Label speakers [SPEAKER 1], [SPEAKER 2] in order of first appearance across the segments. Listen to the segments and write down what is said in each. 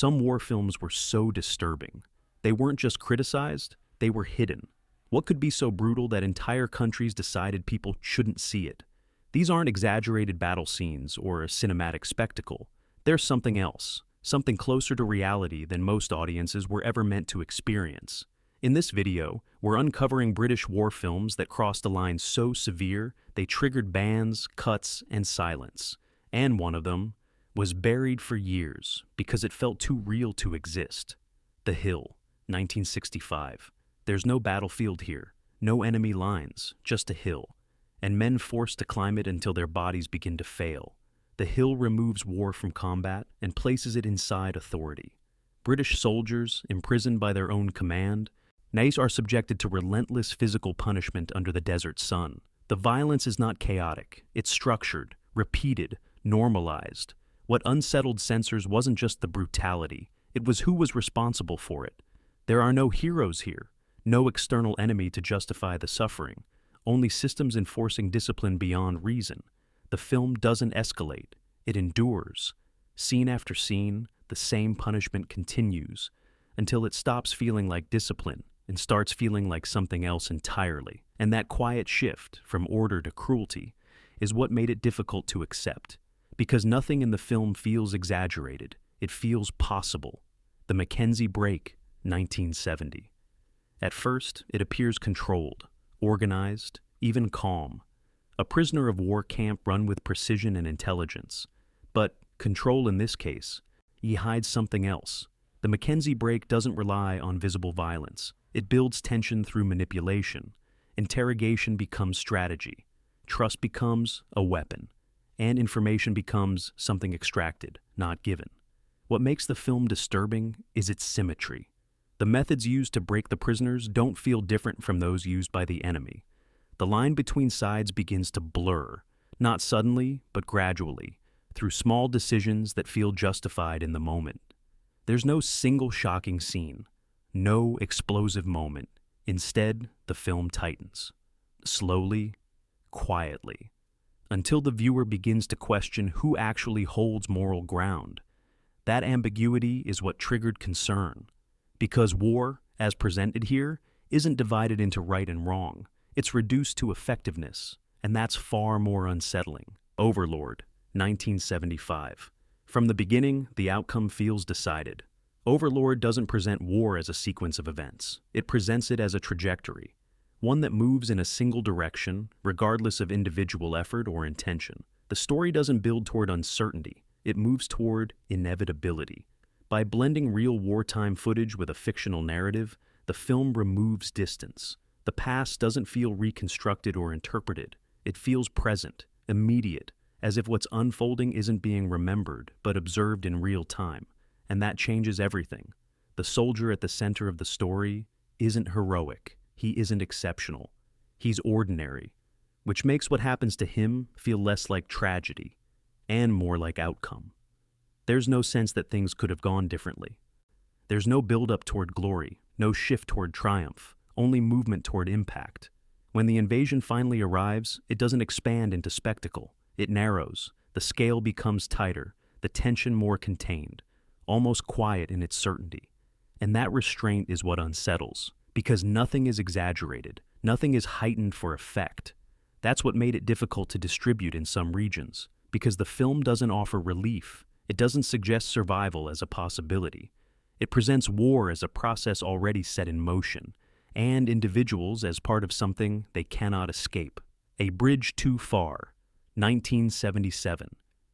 [SPEAKER 1] Some war films were so disturbing. They weren't just criticized, they were hidden. What could be so brutal that entire countries decided people shouldn't see it? These aren't exaggerated battle scenes or a cinematic spectacle. They're something else, something closer to reality than most audiences were ever meant to experience. In this video, we're uncovering British war films that crossed a line so severe they triggered bans, cuts, and silence. And one of them was buried for years because it felt too real to exist. The Hill, 1965. There's no battlefield here, no enemy lines, just a hill, and men forced to climb it until their bodies begin to fail. The Hill removes war from combat and places it inside authority. British soldiers, imprisoned by their own command, now are subjected to relentless physical punishment under the desert sun. The violence is not chaotic, it's structured, repeated, normalized. What unsettled censors wasn't just the brutality, it was who was responsible for it. There are no heroes here, no external enemy to justify the suffering, only systems enforcing discipline beyond reason. The film doesn't escalate, it endures. Scene after scene, the same punishment continues, until it stops feeling like discipline and starts feeling like something else entirely. And that quiet shift from order to cruelty is what made it difficult to accept. Because nothing in the film feels exaggerated, it feels possible. The McKenzie Break, 1970. At first, it appears controlled, organized, even calm. A prisoner of war camp run with precision and intelligence. But control in this case, he hides something else. The McKenzie Break doesn't rely on visible violence. It builds tension through manipulation. Interrogation becomes strategy. Trust becomes a weapon. And information becomes something extracted, not given. What makes the film disturbing is its symmetry. The methods used to break the prisoners don't feel different from those used by the enemy. The line between sides begins to blur, not suddenly, but gradually, through small decisions that feel justified in the moment. There's no single shocking scene, no explosive moment. Instead, the film tightens. Slowly, quietly, until the viewer begins to question who actually holds moral ground. That ambiguity is what triggered concern. Because war, as presented here, isn't divided into right and wrong. It's reduced to effectiveness, and that's far more unsettling. Overlord, 1975. From the beginning, the outcome feels decided. Overlord doesn't present war as a sequence of events. It presents it as a trajectory, one that moves in a single direction, regardless of individual effort or intention. The story doesn't build toward uncertainty. It moves toward inevitability. By blending real wartime footage with a fictional narrative, the film removes distance. The past doesn't feel reconstructed or interpreted. It feels present, immediate, as if what's unfolding isn't being remembered, but observed in real time. And that changes everything. The soldier at the center of the story isn't heroic. He isn't exceptional. He's ordinary, which makes what happens to him feel less like tragedy and more like outcome. There's no sense that things could have gone differently. There's no build-up toward glory, no shift toward triumph, only movement toward impact. When the invasion finally arrives, it doesn't expand into spectacle. It narrows. The scale becomes tighter, the tension more contained, almost quiet in its certainty. And that restraint is what unsettles, because nothing is exaggerated, nothing is heightened for effect. That's what made it difficult to distribute in some regions, because the film doesn't offer relief. It doesn't suggest survival as a possibility. It presents war as a process already set in motion, and individuals as part of something they cannot escape. A Bridge Too Far, 1977.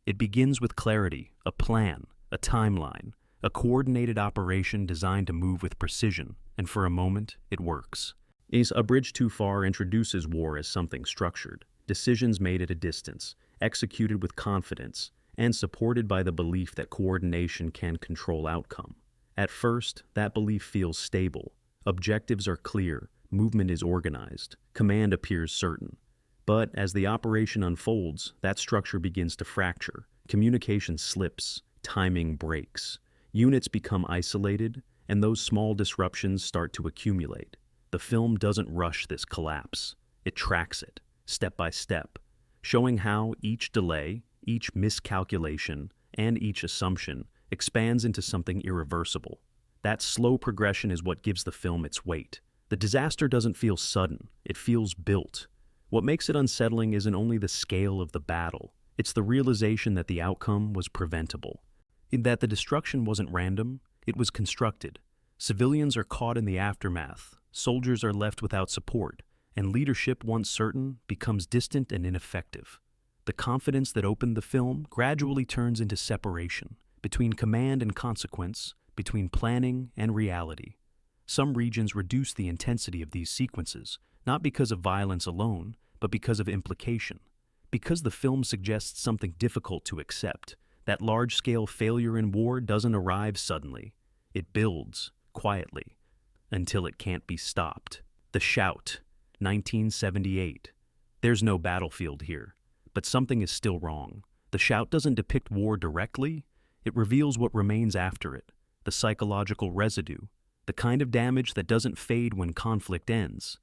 [SPEAKER 1] It begins with clarity, a plan, a timeline, a coordinated operation designed to move with precision, and for a moment, it works. A Bridge Too Far introduces war as something structured, decisions made at a distance, executed with confidence, and supported by the belief that coordination can control outcome. At first, that belief feels stable. Objectives are clear, movement is organized, command appears certain. But as the operation unfolds, that structure begins to fracture. Communication slips, timing breaks. Units become isolated, and those small disruptions start to accumulate. The film doesn't rush this collapse. It tracks it, step by step, showing how each delay, each miscalculation, and each assumption expands into something irreversible. That slow progression is what gives the film its weight. The disaster doesn't feel sudden, it feels built. What makes it unsettling isn't only the scale of the battle, it's the realization that the outcome was preventable. In that the destruction wasn't random, it was constructed. Civilians are caught in the aftermath, soldiers are left without support, and leadership, once certain, becomes distant and ineffective. The confidence that opened the film gradually turns into separation, between command and consequence, between planning and reality. Some regions reduce the intensity of these sequences, not because of violence alone, but because of implication. Because the film suggests something difficult to accept, that large-scale failure in war doesn't arrive suddenly. It builds, quietly, until it can't be stopped. The Shout, 1978. There's no battlefield here, but something is still wrong. The Shout doesn't depict war directly, it reveals what remains after it, the psychological residue, the kind of damage that doesn't fade when conflict ends,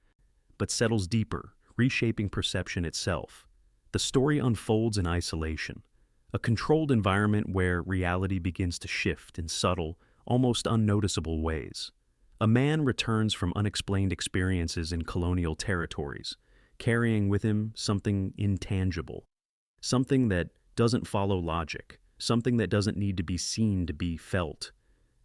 [SPEAKER 1] but settles deeper, reshaping perception itself. The story unfolds in isolation, a controlled environment where reality begins to shift in subtle, almost unnoticeable ways. A man returns from unexplained experiences in colonial territories, carrying with him something intangible, something that doesn't follow logic, something that doesn't need to be seen to be felt.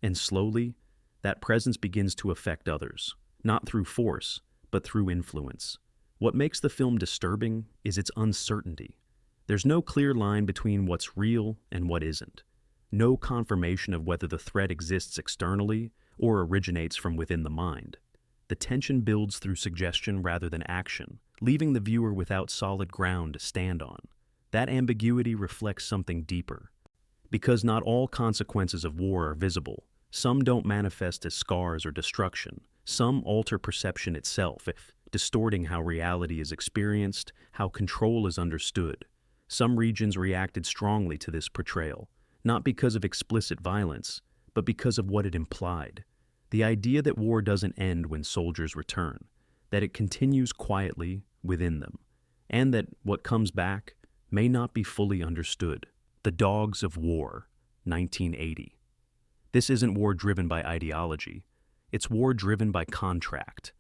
[SPEAKER 1] And slowly, that presence begins to affect others, not through force, but through influence. What makes the film disturbing is its uncertainty. There's no clear line between what's real and what isn't. No confirmation of whether the threat exists externally or originates from within the mind. The tension builds through suggestion rather than action, leaving the viewer without solid ground to stand on. That ambiguity reflects something deeper. Because not all consequences of war are visible, some don't manifest as scars or destruction. Some alter perception itself, distorting how reality is experienced, how control is understood. Some regions reacted strongly to this portrayal, not because of explicit violence, but because of what it implied. The idea that war doesn't end when soldiers return, that it continues quietly within them, and that what comes back may not be fully understood. The Dogs of War, 1980. This isn't war driven by ideology, it's war driven by contract.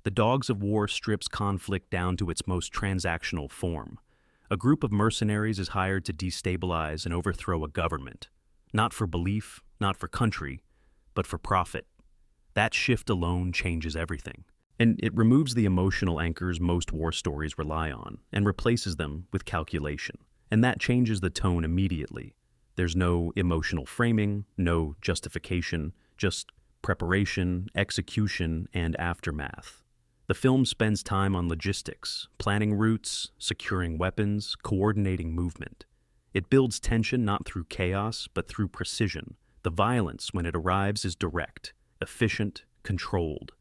[SPEAKER 1] The Dogs of War strips conflict down to its most transactional form. A group of mercenaries is hired to destabilize and overthrow a government, not for belief, not for country, but for profit. That shift alone changes everything. And it removes the emotional anchors most war stories rely on and replaces them with calculation. And that changes the tone immediately. There's no emotional framing, no justification, just preparation, execution, and aftermath. The film spends time on logistics, planning routes, securing weapons, coordinating movement. It builds tension not through chaos, but through precision. The violence, when it arrives, is direct, efficient, controlled,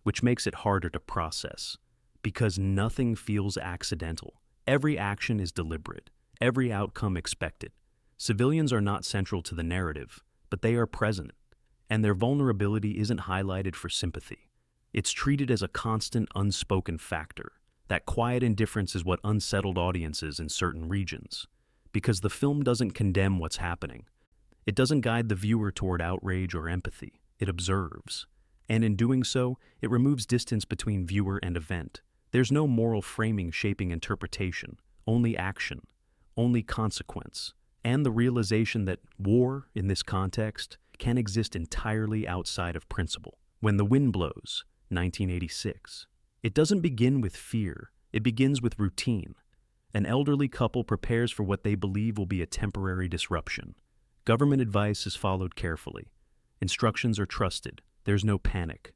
[SPEAKER 1] which makes it harder to process, because nothing feels accidental. Every action is deliberate, every outcome expected. Civilians are not central to the narrative, but they are present, and their vulnerability isn't highlighted for sympathy. It's treated as a constant, unspoken factor. That quiet indifference is what unsettled audiences in certain regions, because the film doesn't condemn what's happening. It doesn't guide the viewer toward outrage or empathy. It observes. And in doing so, it removes distance between viewer and event. There's no moral framing shaping interpretation, only action, only consequence, and the realization that war, in this context, can exist entirely outside of principle. When the Wind Blows, 1986. It doesn't begin with fear, it begins with routine. An elderly couple prepares for what they believe will be a temporary disruption. Government advice is followed carefully. Instructions are trusted. There's no panic,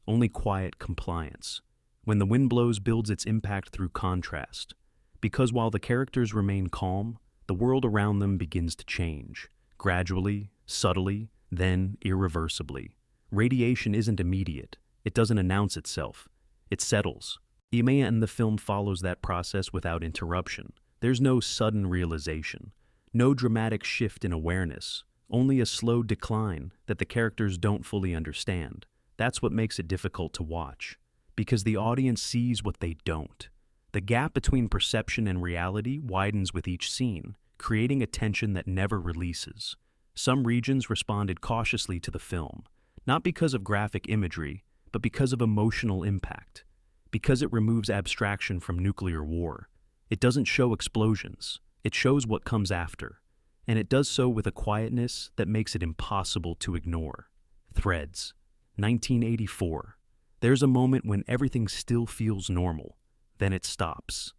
[SPEAKER 1] only quiet compliance. When the Wind Blows builds its impact through contrast, because while the characters remain calm, the world around them begins to change, gradually, subtly, then irreversibly. Radiation isn't immediate. It doesn't announce itself. It settles. And the film follows that process without interruption. There's no sudden realization, no dramatic shift in awareness, only a slow decline that the characters don't fully understand. That's what makes it difficult to watch, because the audience sees what they don't. The gap between perception and reality widens with each scene, creating a tension that never releases. Some regions responded cautiously to the film, not because of graphic imagery, but because of emotional impact. Because it removes abstraction from nuclear war. It doesn't show explosions, it shows what comes after. And it does so with a quietness that makes it impossible to ignore. Threads, 1984. There's a moment when everything still feels normal. Then it stops.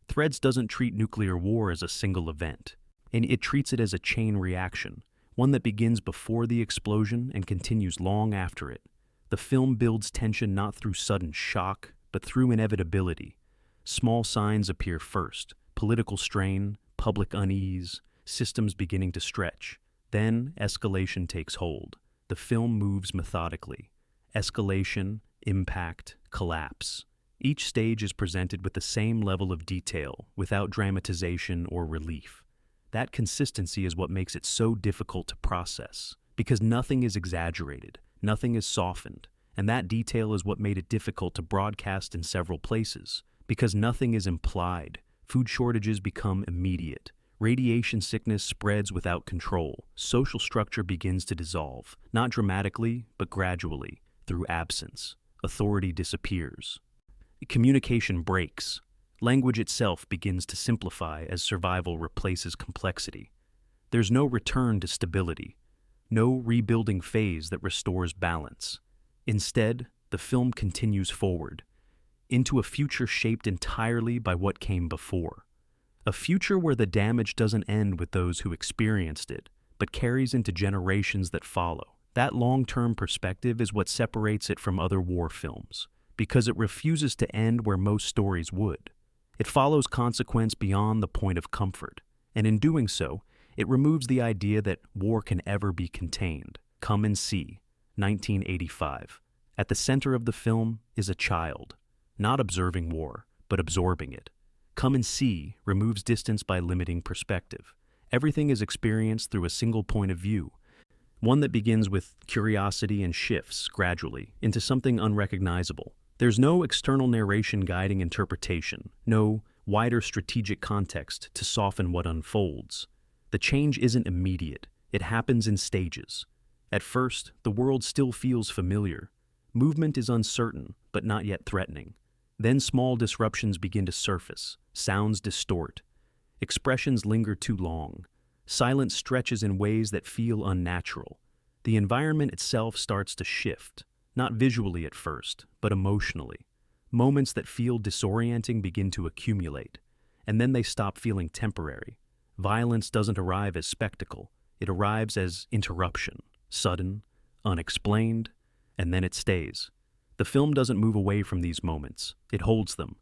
[SPEAKER 1] Threads doesn't treat nuclear war as a single event, and it treats it as a chain reaction, one that begins before the explosion and continues long after it. The film builds tension not through sudden shock, but through inevitability. Small signs appear first: political strain, public unease, systems beginning to stretch. Then escalation takes hold. The film moves methodically. Escalation, impact, collapse. Each stage is presented with the same level of detail, without dramatization or relief. That consistency is what makes it so difficult to process, because nothing is exaggerated, nothing is softened, and that detail is what made it difficult to broadcast in several places, because nothing is implied. Food shortages become immediate. Radiation sickness spreads without control. Social structure begins to dissolve, not dramatically, but gradually, through absence. Authority disappears. Communication breaks. Language itself begins to simplify as survival replaces complexity. There's no return to stability, no rebuilding phase that restores balance. Instead, the film continues forward, into a future shaped entirely by what came before. A future where the damage doesn't end with those who experienced it, but carries into generations that follow. That long-term perspective is what separates it from other war films, because it refuses to end where most stories would. It follows consequence beyond the point of comfort, and in doing so, it removes the idea that war can ever be contained. Come and See, 1985. At the center of the film is a child, not observing war, but absorbing it. Come and See removes distance by limiting perspective. Everything is experienced through a single point of view, one that begins with curiosity and shifts gradually into something unrecognizable. There's no external narration guiding interpretation, no wider strategic context to soften what unfolds. The change isn't immediate, it happens in stages. At first, the world still feels familiar. Movement is uncertain, but not yet threatening. Then small disruptions begin to surface, sounds distort, expressions linger too long, silence stretches in ways that feel unnatural. The environment itself starts to shift. Not visually at first, but emotionally. Moments that feel disorienting begin to accumulate, and then they stop feeling temporary. Violence doesn't arrive as spectacle, it arrives as interruption, sudden, unexplained, and then it stays. The film doesn't move away from these moments, it holds them,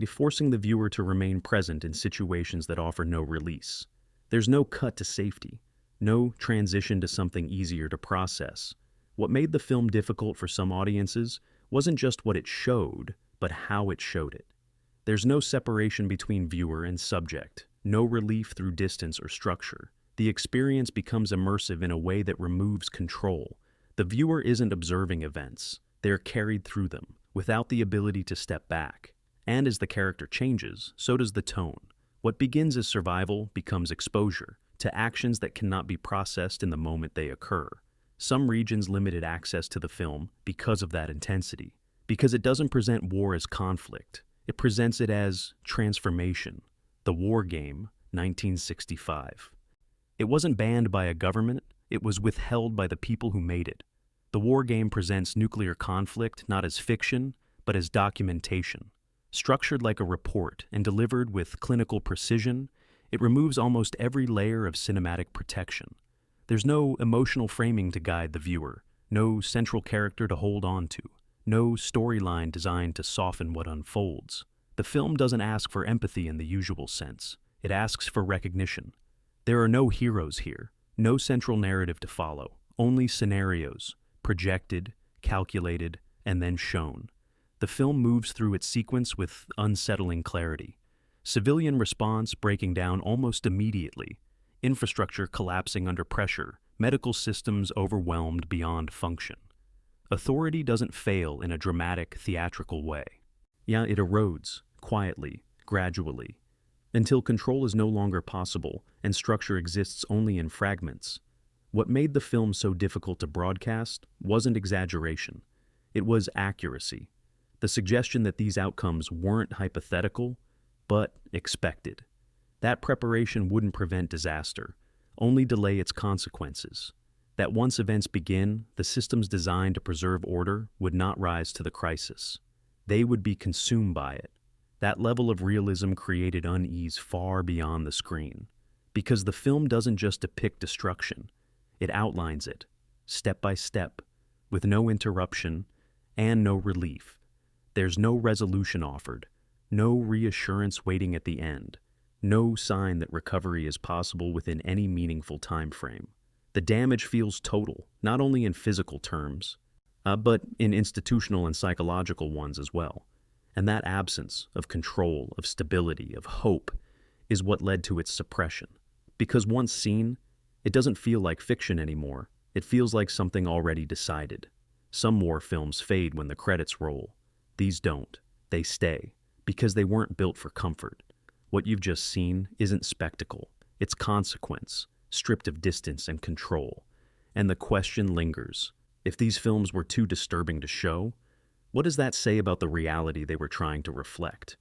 [SPEAKER 1] forcing the viewer to remain present in situations that offer no release. There's no cut to safety, no transition to something easier to process. What made the film difficult for some audiences wasn't just what it showed, but how it showed it. There's no separation between viewer and subject, no relief through distance or structure. The experience becomes immersive in a way that removes control. The viewer isn't observing events, they're carried through them, without the ability to step back. And as the character changes, so does the tone. What begins as survival becomes exposure to actions that cannot be processed in the moment they occur. Some regions limited access to the film because of that intensity, because it doesn't present war as conflict. It presents it as transformation. The War Game, 1965. It wasn't banned by a government, it was withheld by the people who made it. The War Game presents nuclear conflict not as fiction, but as documentation. Structured like a report and delivered with clinical precision, it removes almost every layer of cinematic protection. There's no emotional framing to guide the viewer, no central character to hold on to, no storyline designed to soften what unfolds. The film doesn't ask for empathy in the usual sense. It asks for recognition. There are no heroes here, no central narrative to follow, only scenarios, projected, calculated, and then shown. The film moves through its sequence with unsettling clarity. Civilian response breaking down almost immediately. Infrastructure collapsing under pressure, medical systems overwhelmed beyond function. Authority doesn't fail in a dramatic, theatrical way. Yeah, it erodes, quietly, gradually, until control is no longer possible and structure exists only in fragments. What made the film so difficult to broadcast wasn't exaggeration. It was accuracy. The suggestion that these outcomes weren't hypothetical, but expected. That preparation wouldn't prevent disaster, only delay its consequences. That once events begin, the systems designed to preserve order would not rise to the crisis. They would be consumed by it. That level of realism created unease far beyond the screen. Because the film doesn't just depict destruction, it outlines it, step by step, with no interruption and no relief. There's no resolution offered, no reassurance waiting at the end, no sign that recovery is possible within any meaningful time frame. The damage feels total, not only in physical terms, but in institutional and psychological ones as well. And that absence of control, of stability, of hope, is what led to its suppression. Because once seen, it doesn't feel like fiction anymore. It feels like something already decided. Some war films fade when the credits roll. These don't. They stay, because they weren't built for comfort. What you've just seen isn't spectacle. It's consequence, stripped of distance and control. And the question lingers. If these films were too disturbing to show, what does that say about the reality they were trying to reflect?